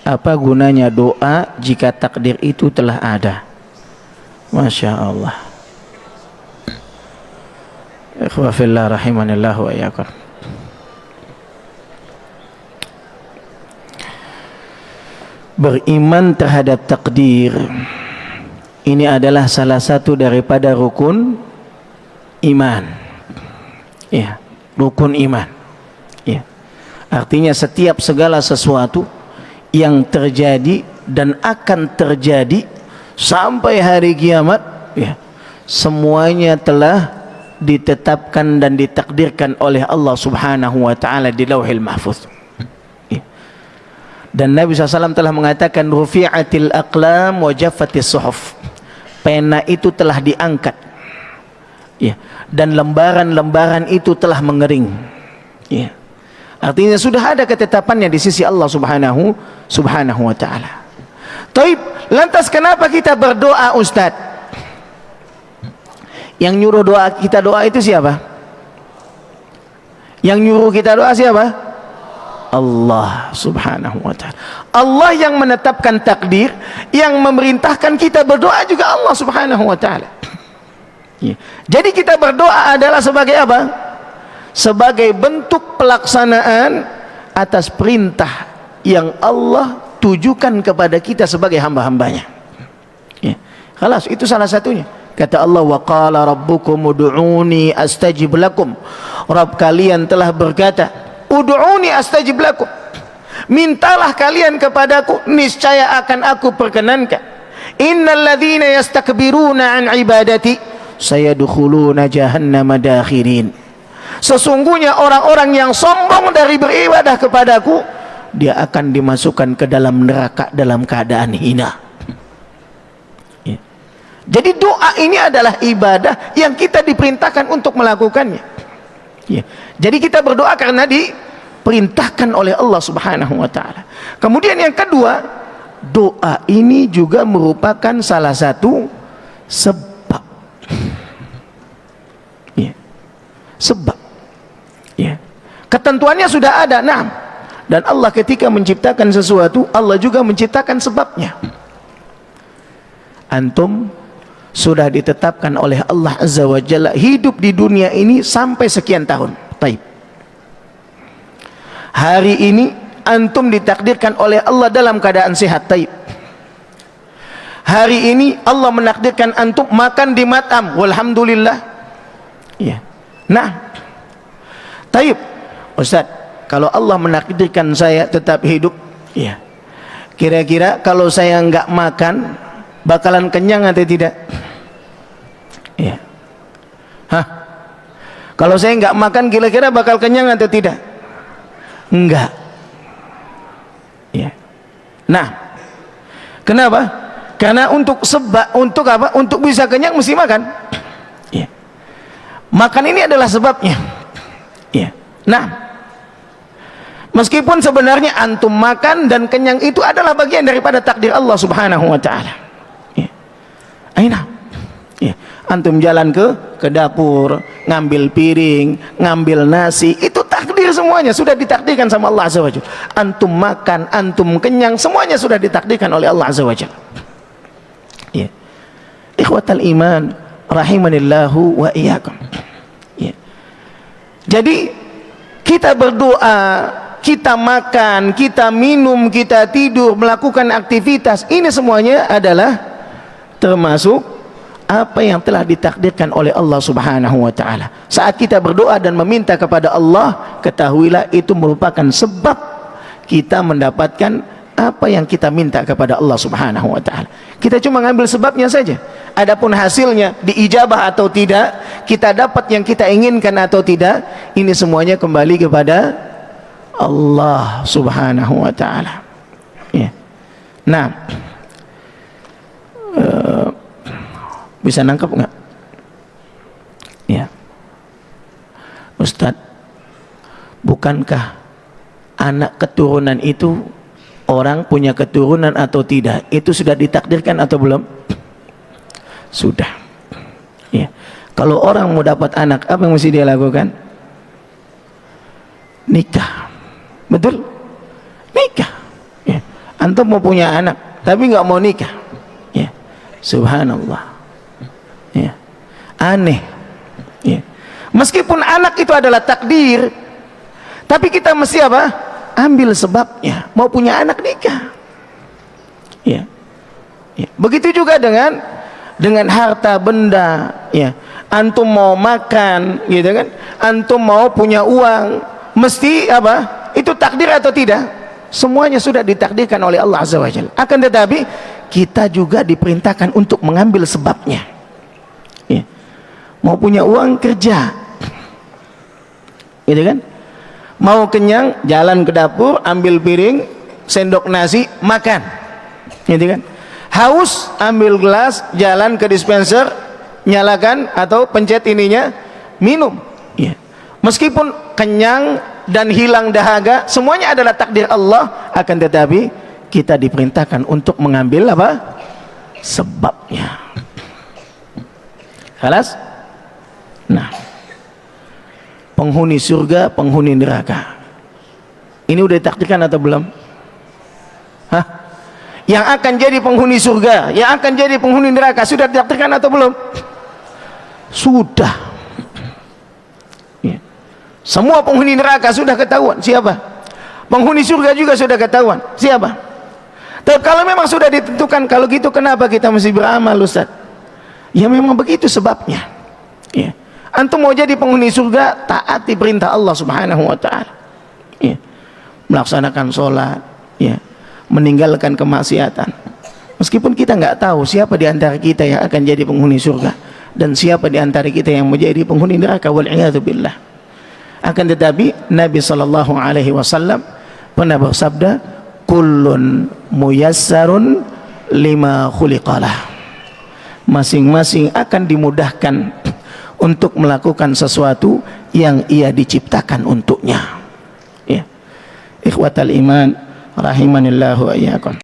Apa gunanya doa jika takdir itu telah ada? Masya Allah. Ikhwa fillah rahimanillah wa iyyakum. Beriman terhadap takdir ini adalah salah satu daripada rukun iman. Ya, rukun iman. Ya. Artinya setiap segala sesuatu yang terjadi dan akan terjadi sampai hari kiamat, ya, semuanya telah ditetapkan dan ditakdirkan oleh Allah Subhanahu wa taala di Lauhil Mahfuz. Ya. Dan Nabi SAW telah mengatakan rufi'atil aqlam wa jaffatis suhuf. Pena itu telah diangkat. Ya, dan lembaran-lembaran itu telah mengering. Ya. Artinya sudah ada ketetapannya di sisi Allah Subhanahu wa taala. Taib, lantas kenapa kita berdoa, Ustaz? Yang nyuruh kita doa itu siapa? Yang nyuruh kita doa siapa? Allah Subhanahu wa taala. Allah yang menetapkan takdir, yang memerintahkan kita berdoa juga Allah Subhanahu wa taala. Ya. Jadi kita berdoa adalah sebagai apa? Sebagai bentuk pelaksanaan atas perintah yang Allah tujukan kepada kita sebagai hamba-hambanya. Ya. Khalas, itu salah satunya. Kata Allah, wa qala rabbukum ud'uni astajib lakum. Rabb kalian telah berkata, ud'uni astajib lakum. Mintalah kalian kepadaku, niscaya akan aku perkenankan. Innal ladzina yastakbiruna an ibadati sayadkhuluna jahannama dakhirin. Sesungguhnya orang-orang yang sombong dari beribadah kepadaku, dia akan dimasukkan ke dalam neraka dalam keadaan hina. Ya. Jadi doa ini adalah ibadah yang kita diperintahkan untuk melakukannya. Ya. Jadi kita berdoa karena diperintahkan oleh Allah Subhanahu wa taala. Kemudian yang kedua, doa ini juga merupakan salah satu sebab. Ya. Sebab. Ya. Ketentuannya sudah ada. Nah, dan Allah ketika menciptakan sesuatu, Allah juga menciptakan sebabnya. Antum sudah ditetapkan oleh Allah Azza wa Jalla hidup di dunia ini sampai sekian tahun. Taib. Hari ini antum ditakdirkan oleh Allah dalam keadaan sehat. Taib. Hari ini Allah menakdirkan antum makan di matam. Walhamdulillah. Ya. Nah, taib, Ustaz, kalau Allah menakdirkan saya tetap hidup, ya, kira-kira kalau saya enggak makan bakalan kenyang atau tidak? Ya. Hah? Kalau saya enggak makan kira-kira bakal kenyang atau tidak? Enggak. Ya. Nah, kenapa? Karena untuk apa? Untuk bisa kenyang mesti makan. Ya. Makan ini adalah sebabnya. Ya. Nah, meskipun sebenarnya antum makan dan kenyang itu adalah bagian daripada takdir Allah Subhanahu wa taala. Ya. Aina. Ya. Antum jalan ke dapur, ngambil piring, ngambil nasi, itu takdir semuanya sudah ditakdirkan sama Allah Azza wa Jalla. Antum makan, antum kenyang, semuanya sudah ditakdirkan oleh Allah Azza wa Jalla. Ya. Ikhwatal iman rahimanillahu wa iyyakum. Jadi kita berdoa, kita makan, kita minum, kita tidur, melakukan aktivitas, ini semuanya adalah termasuk apa yang telah ditakdirkan oleh Allah Subhanahu wa taala. Saat kita berdoa dan meminta kepada Allah, ketahuilah itu merupakan sebab kita mendapatkan apa yang kita minta kepada Allah Subhanahu wa taala. Kita cuma ngambil sebabnya saja. Adapun hasilnya diijabah atau tidak, kita dapat yang kita inginkan atau tidak, ini semuanya kembali kepada Allah Subhanahu wa taala. Ya. Nah, bisa nangkap enggak? Ya. Ustaz, bukankah anak keturunan itu orang punya keturunan atau tidak? Itu sudah ditakdirkan atau belum? Sudah. Ya. Kalau orang mau dapat anak, apa yang mesti dia lakukan? Nikah. Betul? Nikah. Ya. Antum mau punya anak tapi nggak mau nikah, ya, subhanallah, ya, aneh, ya. Meskipun anak itu adalah takdir, tapi kita mesti apa? Ambil sebabnya. Mau punya anak nikah, ya, ya. Begitu juga dengan harta benda, ya. Antum mau makan, gitu kan? Antum mau punya uang, mesti apa? Itu takdir atau tidak? Semuanya sudah ditakdirkan oleh Allah Azza wa Jalla. Akan tetapi kita juga diperintahkan untuk mengambil sebabnya, ya. Mau punya uang, kerja, gitu kan? Mau kenyang, jalan ke dapur, ambil piring, sendok nasi, makan, gitu kan? Haus, ambil gelas, jalan ke dispenser, nyalakan atau pencet ininya, minum, ya. Meskipun kenyang dan hilang dahaga, semuanya adalah takdir Allah. Akan tetapi kita diperintahkan untuk mengambil apa? Sebabnya. Halas? Nah, penghuni surga, penghuni neraka, ini udah ditakdirkan atau belum? Hah? Yang akan jadi penghuni surga, yang akan jadi penghuni neraka, sudah ditakdirkan atau belum? Sudah. Semua penghuni neraka sudah ketahuan siapa, penghuni surga juga sudah ketahuan siapa. Tapi kalau memang sudah ditentukan, kalau gitu kenapa kita mesti beramal, Ustaz? Ya memang begitu sebabnya, ya. Antum mau jadi penghuni surga, taati perintah Allah Subhanahu wa ta'ala, ya. Melaksanakan sholat, ya. Meninggalkan kemaksiatan. Meskipun kita nggak tahu siapa di antara kita yang akan jadi penghuni surga dan siapa di antara kita yang menjadi penghuni neraka, wal-'iyadzu billah. Akan tetapi Nabi sallallahu alaihi wasallam pernah bersabda, kullun muyassarun lima khuliqalah. Masing-masing akan dimudahkan untuk melakukan sesuatu yang ia diciptakan untuknya, ya. Ikhwatal iman rahimanillahu wa iyyakum.